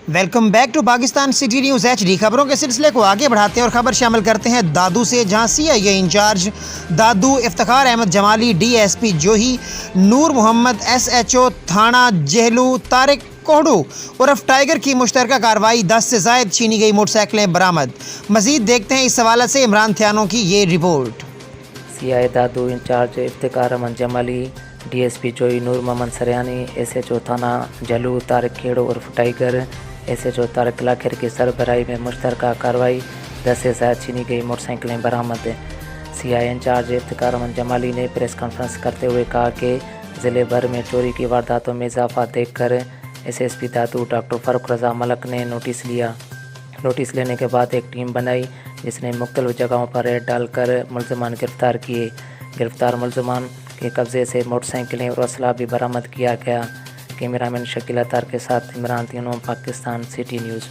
Welcome back to Pakistan city news HD। खबरों के सिलसिले को आगे बढ़ाते हैं और ख़बर शामिल करते हैं दादू से, जहां CIA इंचार्ज दादू, इफ्तिखार अहमद जमाली DSP जोही, नूर मोहम्मद SHO थाना जेहलू, तारिक कोहडू उर्फ टाइगर की मुश्तरका कार्रवाई, 10 से ज़ायद छीनी गई मोटरसाइकिलें बरामद। मज़ीद देखते हैं इस हवाले से इमरान थियानो की ये रिपोर्ट। CIA दादू इंचार्ज इफ्तिखार अहमद जमाली, DSP जोई, नूर मोहम्मद सरियानी, SHO थाना जलू, तारिक खेड़ो उर्फ टाइगर, SHO तारिक लाखिर की सरबराही में मुश्तरका कार्रवाई, 10 से ज़ायद छीनी गई मोटरसाइकिलें बरामद। CIA इंचार्ज इफ्तिखार अहमद जमाली ने प्रेस कॉन्फ्रेंस करते हुए कहा कि ज़िले भर में चोरी की वारदातों में इजाफा देखकर SSP दादू डॉक्टर फ़ारूक रज़ा मलक ने नोटिस लिया। नोटिस लेने के बाद एक टीम बनाई जिसने मुख्तलिफ़ जगहों पर रेड डालकर मुलज़मान गिरफ़्तार किए। गिरफ़्तार मुलज़मान के कब्ज़े से मोटरसाइकिलें और असला भी बरामद किया गया। कैमरामैन शकील अतार के साथ इमरान थियानो, पाकिस्तान सिटी न्यूज़।